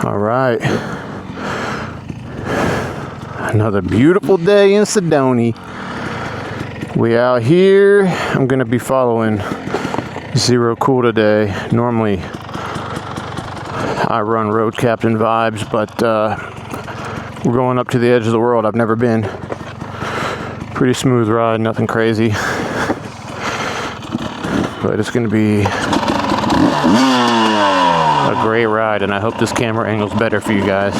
All right. Another beautiful day in Sedona. We out here. I'm going to be following Zero Cool today. Normally, I run road captain vibes, but we're going up to the edge of the world. I've never been. Pretty smooth ride, nothing crazy. But it's going to be a great ride, and I hope this camera angle's better for you guys.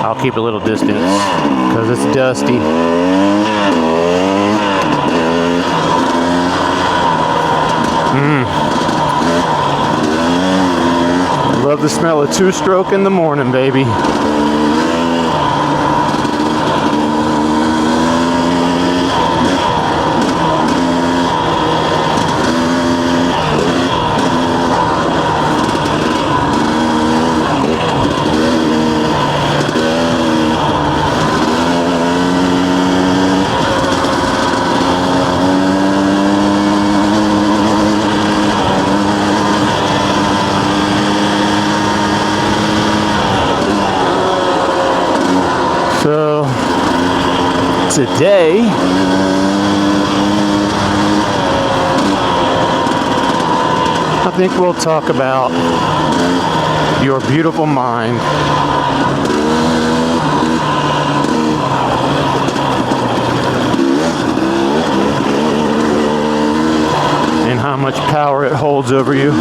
I'll keep a little distance because it's dusty. Love the smell of two-stroke in the morning, baby. So today I think we'll talk about your beautiful mind. And how much power it holds over you.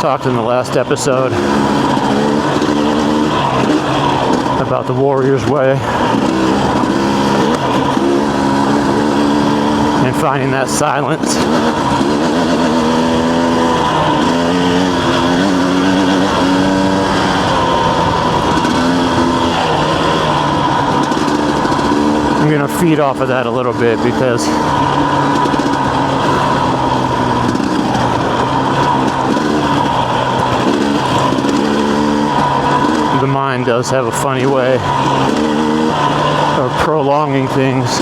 Talked in the last episode about the warrior's way and finding that silence. I'm gonna feed off of that a little bit because the mind does have a funny way of prolonging things.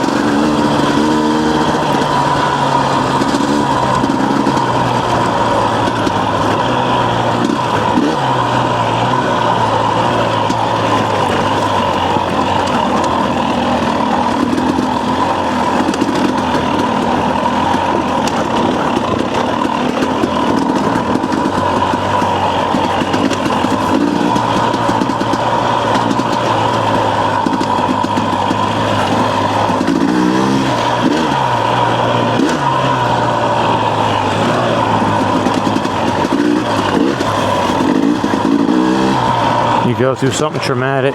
You go through something traumatic,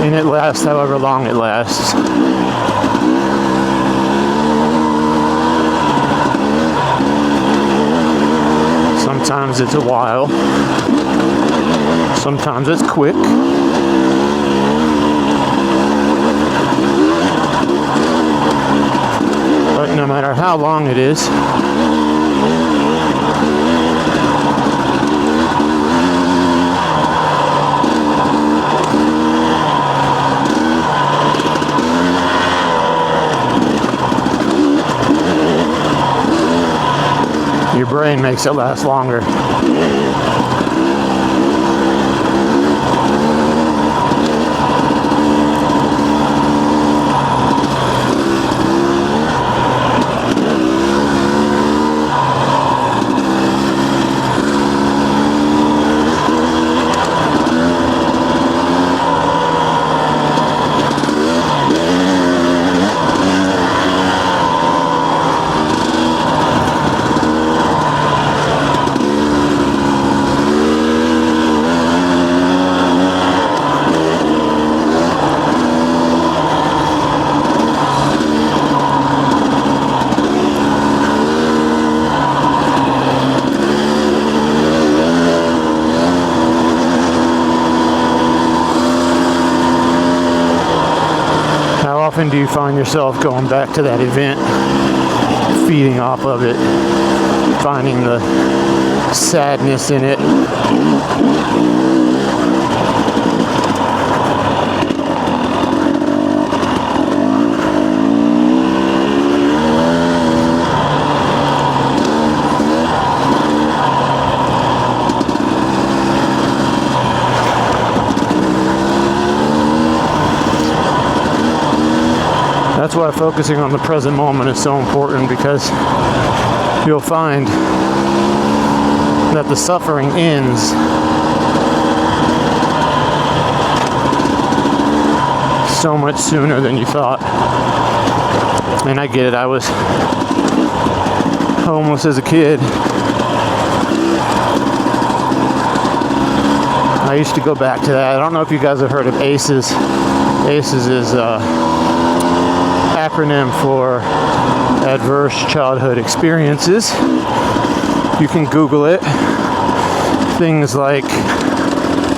and it lasts however long it lasts. Sometimes it's a while, sometimes it's quick. But no matter how long it is, your brain makes it last longer. often do you find yourself going back to that event, feeding off of it, finding the sadness in it? That's why focusing on the present moment is so important, because you'll find that the suffering ends so much sooner than you thought. And I get it. I was homeless as a kid. I used to go back to that. I don't know if you guys have heard of ACEs. ACEs is acronym for Adverse Childhood Experiences. You can Google it. Things like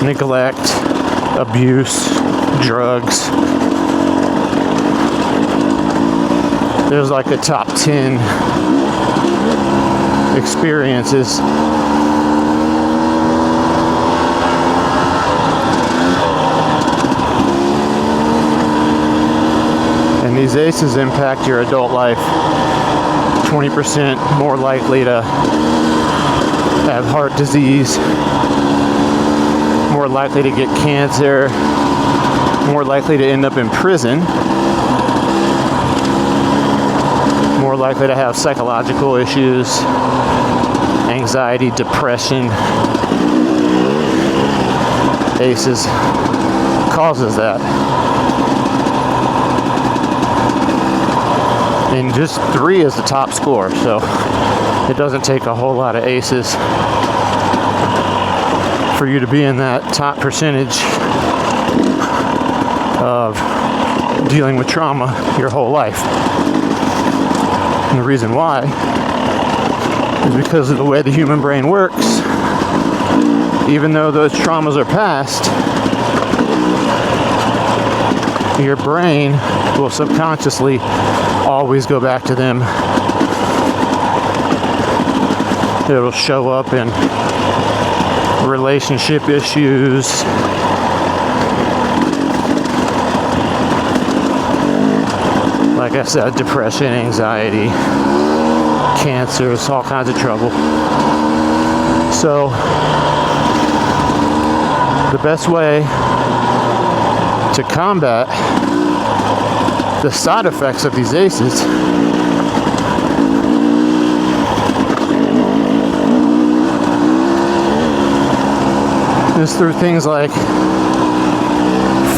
neglect, abuse, drugs. There's like a top 10 experiences. And these ACEs impact your adult life. 20% more likely to have heart disease, more likely to get cancer, more likely to end up in prison, more likely to have psychological issues, anxiety, depression. ACEs causes that. And just 3 is the top score, so it doesn't take a whole lot of ACEs for you to be in that top percentage of dealing with trauma your whole life. And the reason why is because of the way the human brain works. Even though those traumas are past, your brain will subconsciously always go back to them. It'll show up in relationship issues, like I said, depression, anxiety, cancers, all kinds of trouble. So the best way to combat the side effects of these ACEs is through things like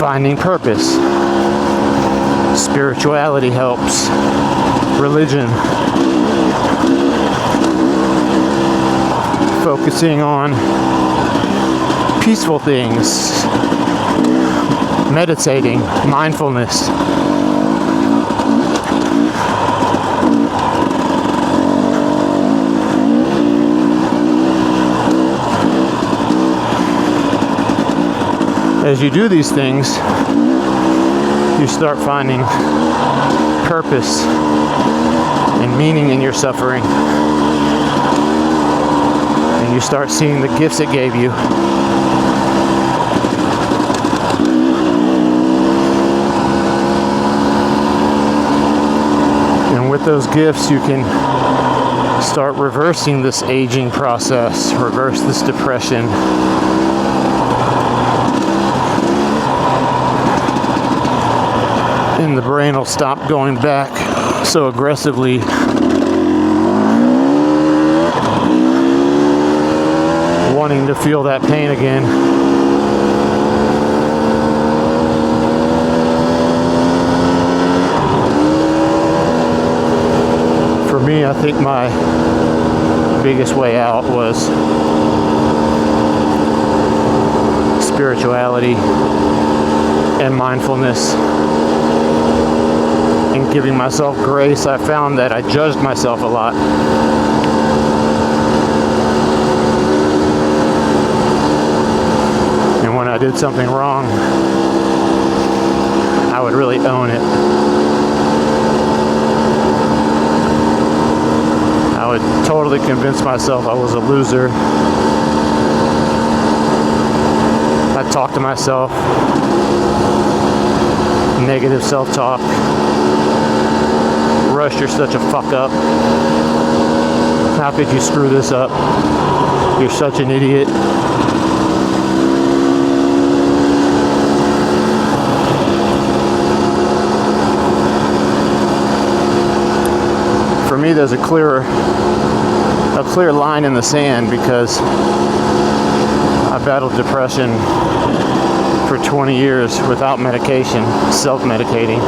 finding purpose. Spirituality helps. Religion. Focusing on peaceful things. Meditating. Mindfulness. As you do these things, you start finding purpose and meaning in your suffering. And you start seeing the gifts it gave you. And with those gifts, you can start reversing this aging process, reverse this depression. And the brain will stop going back so aggressively. Wanting to feel that pain again. For me, I think my biggest way out was spirituality and mindfulness. And giving myself grace. I found that I judged myself a lot. And when I did something wrong, I would really own it. I would totally convince myself I was a loser. I'd talk to myself, negative self-talk. Rush, you're such a fuck up. How could you screw this up? You're such an idiot. For me, there's a clear line in the sand because I battled depression for 20 years without medication, self-medicating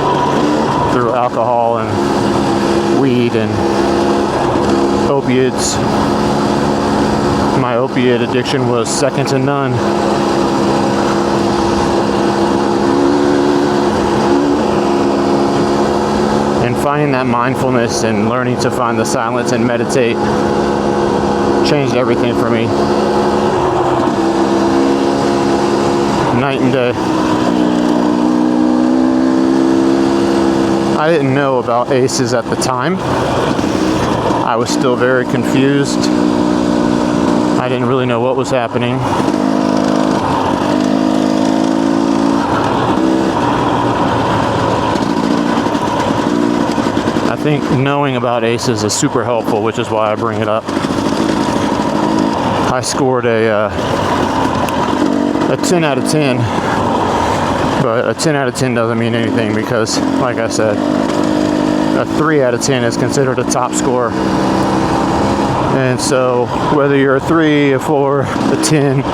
through alcohol and weed and opiates. My opiate addiction was second to none. And finding that mindfulness and learning to find the silence and meditate changed everything for me. Night and day. I didn't know about ACEs at the time. I was still very confused. I didn't really know what was happening. I think knowing about ACEs is super helpful, which is why I bring it up. I scored a 10 out of 10, but a 10 out of 10 doesn't mean anything because, like I said, a 3 out of 10 is considered a top score. And so whether you're a 3, a 4, a 10,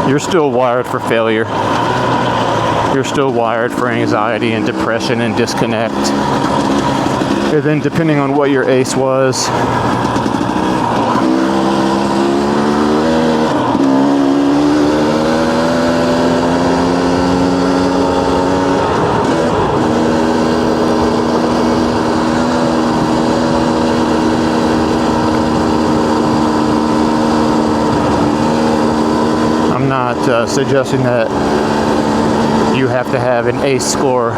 you're still wired for failure. You're still wired for anxiety and depression and disconnect. And then depending on what your ACE was, I'm not suggesting that you have to have an ACE score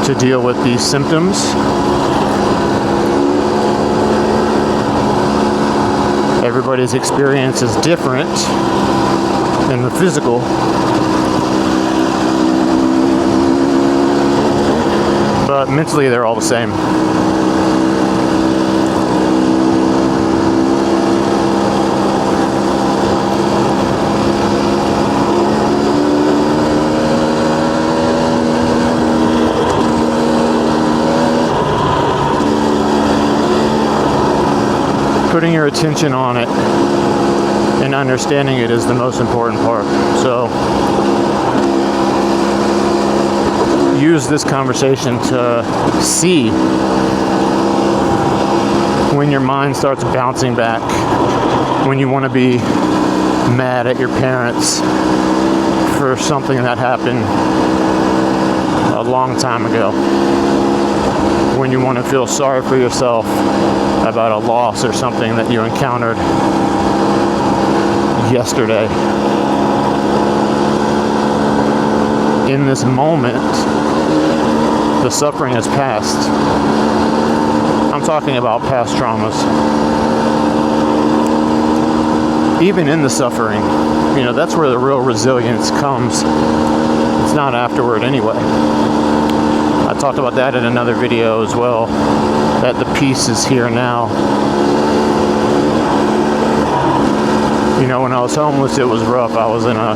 to deal with these symptoms. Everybody's experience is different in the physical. But mentally, they're all the same. Putting your attention on it and understanding it is the most important part. So use this conversation to see when your mind starts bouncing back, when you want to be mad at your parents for something that happened a long time ago, when you want to feel sorry for yourself about a loss or something that you encountered yesterday. In this moment, the suffering is past. I'm talking about past traumas. Even in the suffering, that's where the real resilience comes. It's not afterward anyway. I talked about that in another video as well, that the peace is here now. When I was homeless, it was rough. I was in a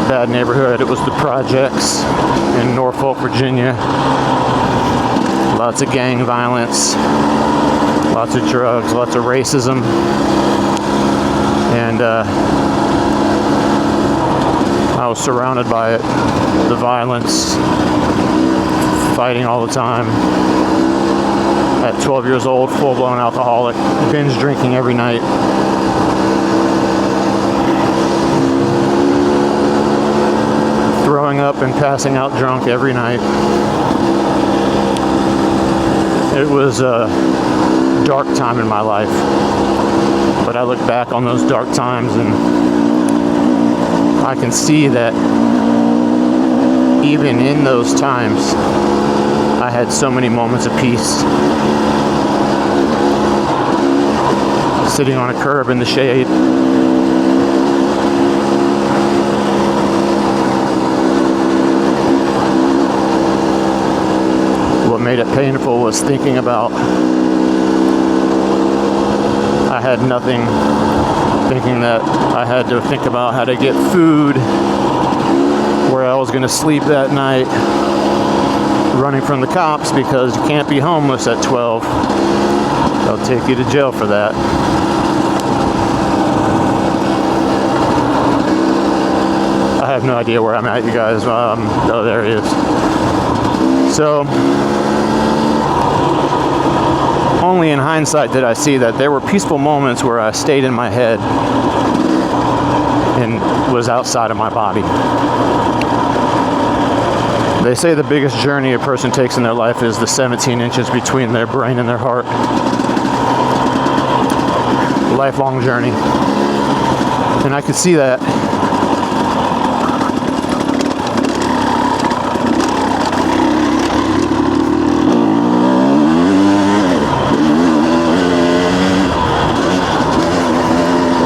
bad neighborhood. It was the projects in Norfolk, Virginia. Lots of gang violence, lots of drugs, lots of racism. And I was surrounded by it, the violence, fighting all the time. At 12 years old, full-blown alcoholic, binge drinking every night. Throwing up and passing out drunk every night. It was a dark time in my life. But I look back on those dark times and I can see that even in those times, I had so many moments of peace. Sitting on a curb in the shade. What made it painful was thinking about I had nothing, thinking that I had to think about how to get food, where I was going to sleep that night, running from the cops because you can't be homeless at 12. They'll take you to jail for that. I have no idea where I'm at, you guys. Oh, there he is. So, only in hindsight did I see that there were peaceful moments where I stayed in my head and was outside of my body. They say the biggest journey a person takes in their life is the 17 inches between their brain and their heart. Lifelong journey. And I could see that.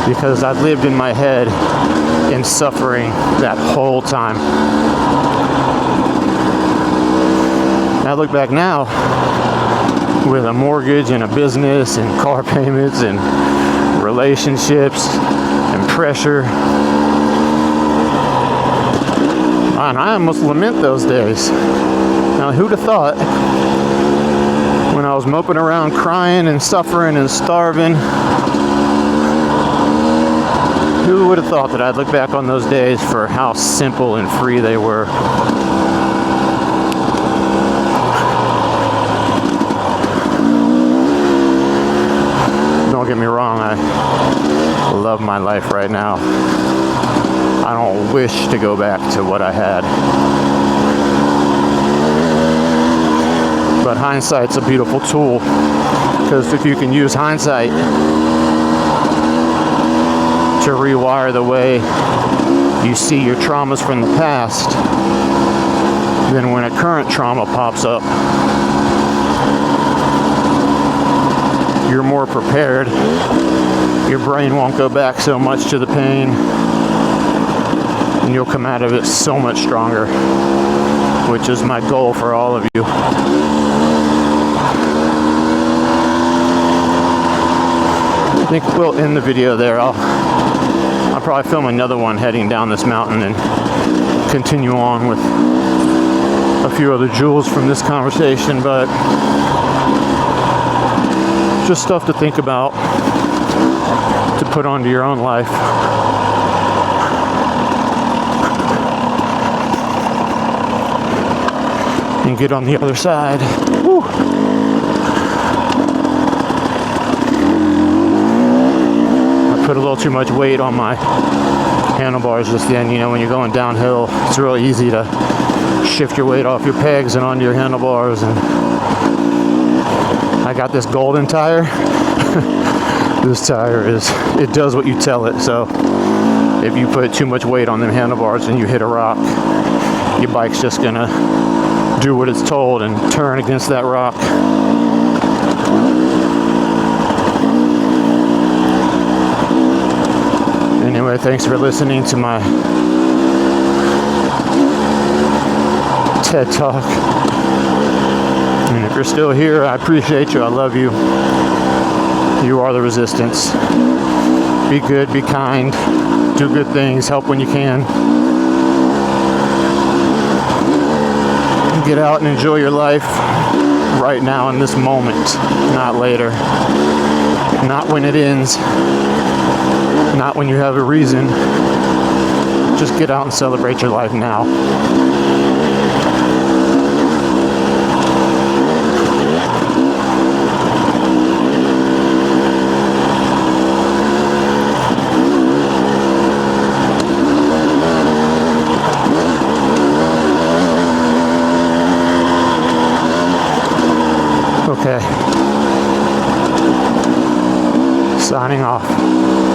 Because I lived in my head in suffering that whole time. I look back now with a mortgage and a business and car payments and relationships and pressure. And I almost lament those days. Now, who'd have thought when I was moping around crying and suffering and starving, who would have thought that I'd look back on those days for how simple and free they were? Don't get me wrong, I love my life right now. I don't wish to go back to what I had. But hindsight's a beautiful tool, because if you can use hindsight to rewire the way you see your traumas from the past, then when a current trauma pops up, you're more prepared. Your brain won't go back so much to the pain, and you'll come out of it so much stronger, which is my goal for all of you. I think we'll end the video there. I'll probably film another one heading down this mountain and continue on with a few other jewels from this conversation, but just stuff to think about, to put onto your own life. And get on the other side. Woo. Put a little too much weight on my handlebars just then. You know, when you're going downhill, it's real easy to shift your weight off your pegs and onto your handlebars. And I got this golden tire. This tire it does what you tell it. So if you put too much weight on them handlebars and you hit a rock, your bike's just gonna do what it's told and turn against that rock. Anyway, thanks for listening to my TED Talk. And if you're still here, I appreciate you. I love you. You are the resistance. Be good, be kind, do good things, help when you can. Get out and enjoy your life right now in this moment, not later. Not when it ends. Not when you have a reason. Just get out and celebrate your life now. Okay. Signing off.